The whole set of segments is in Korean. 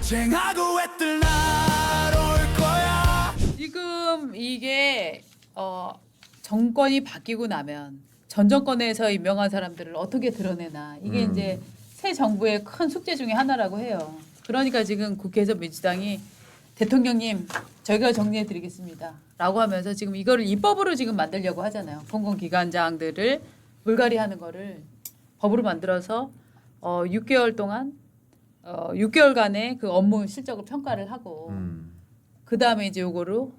쟁하고 애들 날올 거야. 지금 이게 정권이 바뀌고 나면 전 정권에서 임명한 사람들을 어떻게 드러내나 이게 이제 새 정부의 큰 숙제 중에 하나라고 해요. 그러니까 지금 국회에서 민주당이 대통령님 저희가 정리해 드리겠습니다 라고 하면서 지금 이거를 입법으로 지금 만들려고 하잖아요. 공공기관장들을 물갈이하는 거를 법으로 만들어서 6개월 동안 6개월간의 그 업무 실적을 평가를 하고 그 다음에 이제 요거로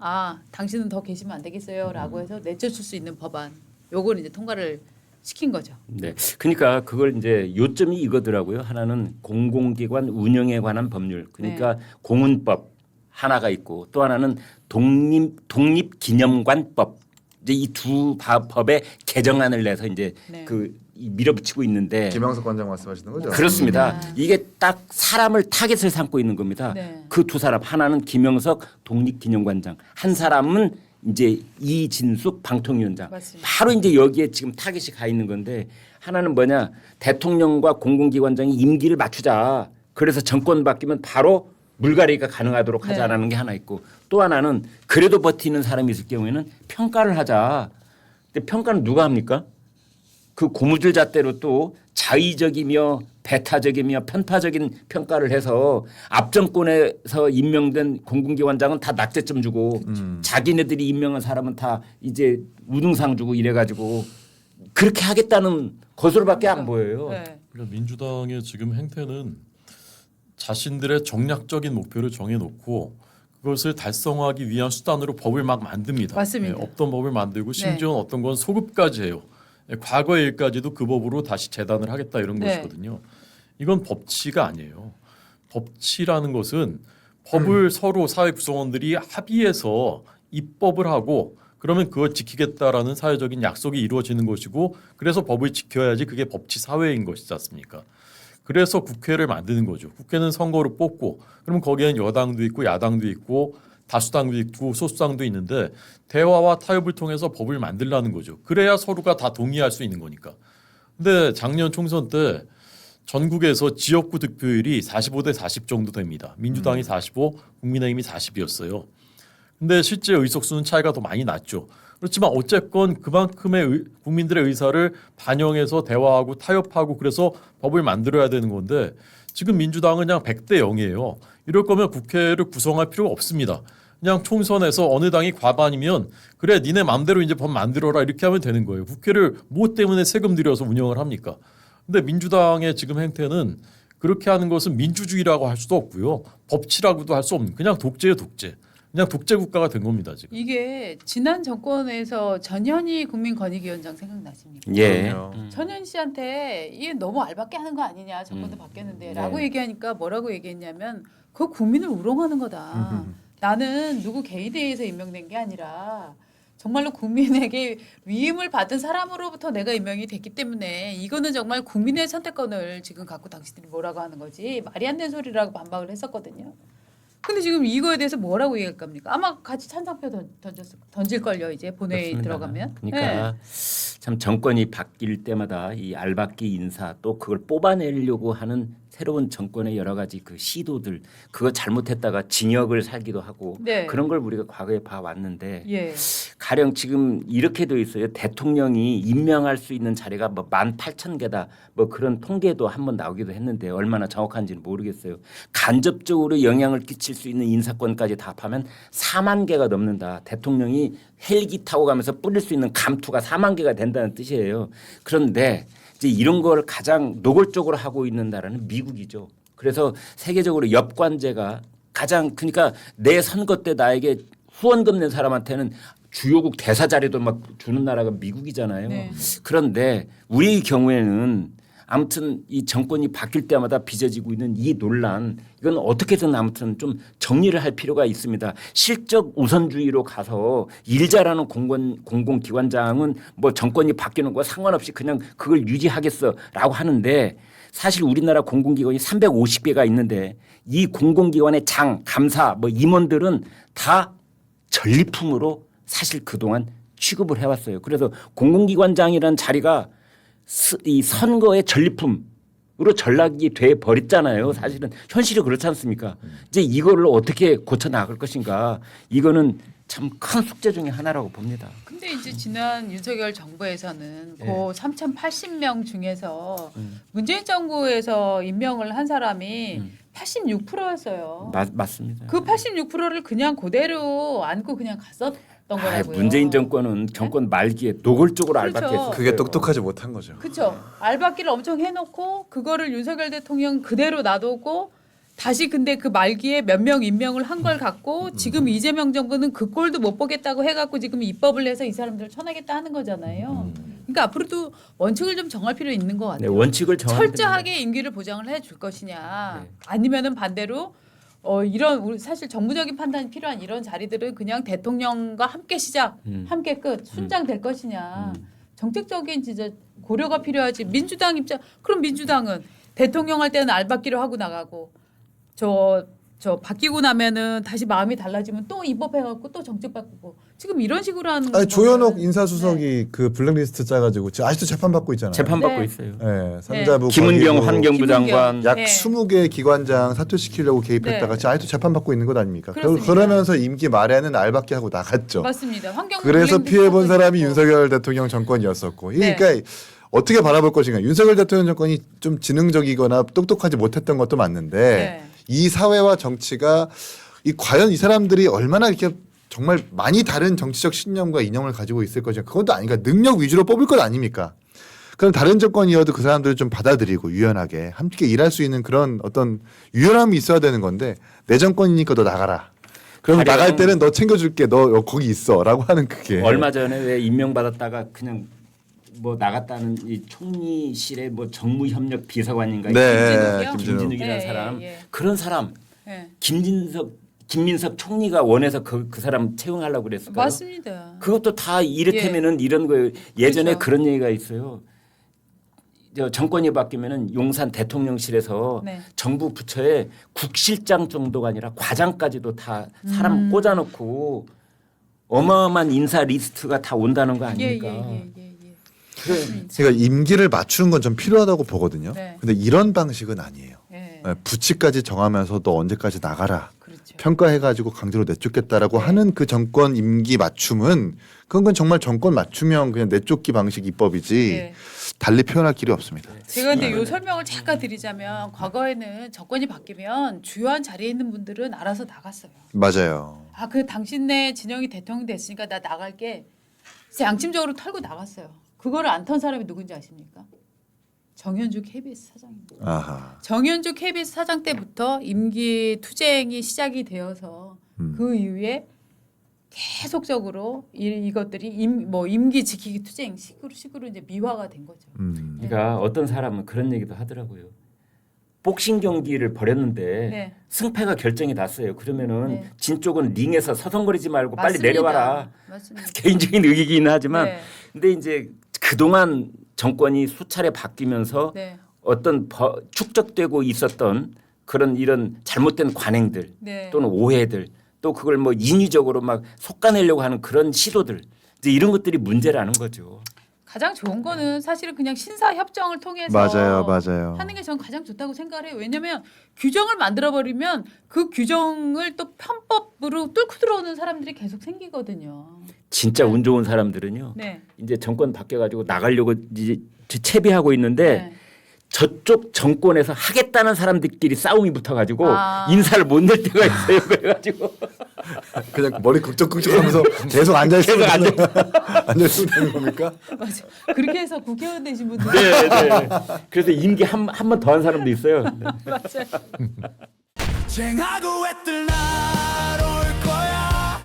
당신은 더 계시면 안 되겠어요라고 해서 내쫓을 수 있는 법안 요거를 이제 통과를 시킨 거죠. 네, 그러니까 그걸 이제 요점이 이거더라고요. 하나는 공공기관 운영에 관한 법률, 그러니까 공운법 하나가 있고 또 하나는 독립기념관법. 이제 이 두 법의 개정안을 내서 이제 밀어붙이고 있는데 김영석 관장 말씀하시는 거죠? 그렇습니다. 이게 딱 사람을 타겟을 삼고 있는 겁니다. 네. 그 두 사람 하나는 김영석 독립기념관장, 한 사람은 이제 이진숙 방통위원장. 맞습니다. 바로 이제 여기에 지금 타겟이 가 있는 건데 하나는 뭐냐 대통령과 공공기관장이 임기를 맞추자. 그래서 정권 바뀌면 바로 물갈이가 가능하도록 하자라는 게 하나 있고 또 하나는 그래도 버티는 사람이 있을 경우에는 평가를 하자. 근데 평가는 누가 합니까? 그 고무줄 잣대로 또 자의적이며 배타적이며 편파적인 평가를 해서 앞정권에서 임명된 공공기관장은 다 낙제점 주고 자기네들이 임명한 사람은 다 이제 우등상 주고 이래가지고 그렇게 하겠다는 것으로밖에 안 보여요. 네. 그러니까 민주당의 지금 행태는 자신들의 정략적인 목표를 정해놓고 그것을 달성하기 위한 수단으로 법을 막 만듭니다. 맞습니다. 없던 법을 만들고 심지어는 어떤 건 소급까지 해요. 과거의 일까지도 그 법으로 다시 재단을 하겠다 이런 것이거든요. 이건 법치가 아니에요. 법치라는 것은 법을 서로 사회 구성원들이 합의해서 입법을 하고 그러면 그걸 지키겠다라는 사회적인 약속이 이루어지는 것이고 그래서 법을 지켜야지 그게 법치 사회인 것이지 않습니까? 그래서 국회를 만드는 거죠. 국회는 선거를 뽑고 그러면 거기에는 여당도 있고 야당도 있고 다수당도 있고 소수당도 있는데 대화와 타협을 통해서 법을 만들라는 거죠. 그래야 서로가 다 동의할 수 있는 거니까. 근데 작년 총선 때 전국에서 지역구 득표율이 45대 40 정도 됩니다. 민주당이 45, 국민의힘이 40이었어요. 근데 실제 의석수는 차이가 더 많이 났죠. 그렇지만 어쨌건 그만큼의 국민들의 의사를 반영해서 대화하고 타협하고 그래서 법을 만들어야 되는 건데 지금 민주당은 그냥 100대 0이에요. 이럴 거면 국회를 구성할 필요가 없습니다. 그냥 총선에서 어느 당이 과반이면 그래 니네 마음대로 이제 법 만들어라 이렇게 하면 되는 거예요. 국회를 뭐 때문에 세금 들여서 운영을 합니까? 근데 민주당의 지금 행태는 그렇게 하는 것은 민주주의라고 할 수도 없고요. 법치라고도 할 수 없는 그냥 독재예요, 독재. 그냥 독재 국가가 된 겁니다 지금. 이게 지난 정권에서 전현희 국민권익위원장 생각나십니까? 예. 전현 씨한테 이게 너무 알밖에 하는 거 아니냐 정권도 바뀌었는데라고 네. 얘기하니까 뭐라고 얘기했냐면 그 국민을 우롱하는 거다. 나는 누구 개인에 의해서 임명된 게 아니라 정말로 국민에게 위임을 받은 사람으로부터 내가 임명이 됐기 때문에 이거는 정말 국민의 선택권을 지금 갖고 당신들이 뭐라고 하는 거지 말이 안 되는 소리라고 반박을 했었거든요. 근데 지금 이거에 대해서 뭐라고 얘기할 겁니까? 아마 같이 찬성표 던질걸요 이제 본회의 그렇습니다. 들어가면. 그러니까 참 정권이 바뀔 때마다 이 알박기 인사 또 그걸 뽑아내려고 하는 새로운 정권의 여러 가지 그 시도들 그거 잘못했다가 징역을 살기도 하고 네. 그런 걸 우리가 과거에 봐왔는데 예. 가령 지금 이렇게 돼 있어요. 대통령이 임명할 수 있는 자리가 뭐 18,000개다. 뭐 그런 통계도 한번 나오기도 했는데 얼마나 정확한지는 모르겠어요. 간접적으로 영향을 끼칠 수 있는 인사권까지 다 합하면 4만 개가 넘는다. 대통령이 헬기 타고 가면서 뿌릴 수 있는 감투가 4만 개가 된다는 뜻이에요. 그런데 이제 이런 걸 가장 노골적으로 하고 있는 나라는 미국이죠. 그래서 세계적으로 엽관제가 가장 그러니까 내 선거 때 나에게 후원금 낸 사람한테는 주요국 대사 자리도 막 주는 나라가 미국이잖아요. 네. 그런데 우리 경우에는 아무튼 이 정권이 바뀔 때마다 빚어지고 있는 이 논란 이건 어떻게든 아무튼 좀 정리를 할 필요가 있습니다. 실적 우선주의로 가서 일 잘하는 공공기관장은 뭐 정권이 바뀌는 거와 상관없이 그냥 그걸 유지하겠어라고 하는데 사실 우리나라 공공기관이 350개가 있는데 이 공공기관의 장, 감사, 뭐 임원들은 다 전리품으로 사실 그동안 취급을 해왔어요. 그래서 공공기관장이라는 자리가 이 선거의 전리품으로 전락이 돼 버렸잖아요. 사실은 현실이 그렇지 않습니까? 이제 이거를 어떻게 고쳐 나갈 것인가 이거는 참 큰 숙제 중에 하나라고 봅니다. 근데 이제 지난 윤석열 정부에서는 예. 그 3,080명 중에서 문재인 정부에서 임명을 한 사람이 86%였어요. 맞습니다. 그 86%를 그냥 그대로 안고 그냥 갔었던 거라고요. 문재인 정권은 정권 말기에 노골적으로 그렇죠. 알박했어요. 그게 똑똑하지 못한 거죠. 그렇죠. 알박기를 엄청 해놓고 그거를 윤석열 대통령 그대로 놔두고 다시 근데 그 말기에 몇 명 임명을 한 걸 갖고 지금 이재명 정부는 그 꼴도 못 보겠다고 해갖고 지금 입법을 해서 이 사람들을 쳐내겠다 하는 거잖아요. 그러니까 앞으로도 원칙을 좀 정할 필요 있는 것 네, 같아요. 원칙을 정하는 철저하게 임기를 보장을 해줄 것이냐, 네. 아니면은 반대로 이런 우리 사실 정무적인 판단이 필요한 이런 자리들은 그냥 대통령과 함께 시작, 함께 끝, 순장될 것이냐. 정책적인 진짜 고려가 필요하지. 민주당 입장 그럼 민주당은 대통령 할 때는 알박기로 하고 나가고 저 바뀌고 나면은 다시 마음이 달라지면 또 입법해갖고 또 정책 바꾸고 지금 이런 식으로 하는 아니 거는 조현옥 인사수석이 네. 그 블랙리스트 짜가지고 지금 아직도 재판 받고 있잖아요. 재판 받고 네. 있어요. 네, 삼자부 김은경 거기도 환경부 장관 약 네. 20개 기관장 사퇴시키려고 개입했다가 네. 지금 아직도 재판 받고 있는 것 아닙니까? 그렇습니다. 그러면서 임기 말에는 알박기 하고 나갔죠. 맞습니다. 환경부 그래서 블랙리스트 피해 본 사건이 사람이 있고. 윤석열 대통령 정권이었었고. 네. 그러니까 어떻게 바라볼 것인가. 윤석열 대통령 정권이 좀 지능적이거나 똑똑하지 못했던 것도 맞는데 네. 이 사회와 정치가 과연 이 사람들이 얼마나 이렇게 정말 많이 다른 정치적 신념과 이념을 가지고 있을 것인가. 그것도 아니까 능력 위주로 뽑을 것 아닙니까? 그럼 다른 정권이어도 그 사람들을 좀 받아들이고 유연하게 함께 일할 수 있는 그런 어떤 유연함이 있어야 되는 건데 내 정권이니까 너 나가라. 그럼 가령- 나갈 때는 너 챙겨줄게. 너 거기 있어라고 하는 그게 얼마 전에 왜 임명받았다가 그냥 뭐 나갔다는 이 총리실의 뭐 정무협력 비서관인가 김진욱이요? 김진욱이라는 예, 사람 예. 그런 사람 네. 김민석 총리가 원해서 그 사람 채용하려고 그랬을까요? 맞습니다. 그것도 다 이를테면은 이런 거예요. 예전에 그렇죠. 그런 얘기가 있어요. 정권이 바뀌면은 용산 대통령실에서 네. 정부 부처에 국실장 정도가 아니라 과장까지도 다 사람 꽂아놓고 어마어마한 인사 리스트가 다 온다는 거 아닙니까? 예. 제가 임기를 맞추는 건 좀 필요하다고 보거든요. 네. 근데 이런 방식은 아니에요. 예. 부치까지 정하면서 너 언제까지 나가라. 그렇죠. 평가해가지고 강제로 내쫓겠다라고 하는 그 정권 임기 맞춤은 그건 정말 정권 맞춤형 그냥 내쫓기 방식 입법이지 예. 달리 표현할 길이 없습니다. 제가 근데 요 설명을 잠깐 드리자면 과거에는 정권이 바뀌면 주요한 자리에 있는 분들은 알아서 나갔어요. 맞아요. 아, 그 당신네 진영이 대통령 됐으니까 나 나갈게. 그래서 양심적으로 털고 나갔어요. 그거를 안 턴 사람이 누군지 아십니까? 정현주 KBS 사장입니다. 아하. 정현주 KBS 사장 때부터 임기 투쟁이 시작이 되어서 그 이후에 계속적으로 이것들이 임기 지키기 투쟁 식으로 이제 미화가 된 거죠. 그러니까 어떤 사람은 그런 얘기도 하더라고요. 복싱 경기를 벌였는데 네. 승패가 결정이 났어요. 그러면은 네. 진 쪽은 링에서 서성거리지 말고 빨리 맞습니다. 내려와라. 맞습니다. 개인적인 의견이긴 하지만 네. 근데 이제 그동안 정권이 수차례 바뀌면서 네. 어떤 축적되고 있었던 그런 이런 잘못된 관행들 네. 또는 오해들 또 그걸 뭐 인위적으로 막 솎아내려고 하는 그런 시도들 이제 이런 것들이 문제라는 거죠. 가장 좋은 거는 사실은 그냥 신사 협정을 통해서 맞아요. 하는 게 저는 가장 좋다고 생각을 해요. 왜냐하면 규정을 만들어 버리면 그 규정을 또 편법으로 뚫고 들어오는 사람들이 계속 생기거든요. 진짜 네. 운 좋은 사람들은요. 네. 이제 정권 바뀌어가지고 나가려고 이제 채비하고 있는데 네. 저쪽 정권에서 하겠다는 사람들끼리 싸움이 붙어가지고 아. 인사를 못 낼 때가 있어요. 그래가지고 그냥 머리 긁적긁적하면서 계속 앉아있으면 앉아있으면 되는 겁니까? 맞아. 그렇게 해서 국회의원 되신 분들 네. 그래서 임기 한 번 더 한 사람도 있어요. 네. 맞아요. 쟁하고 애뜰 날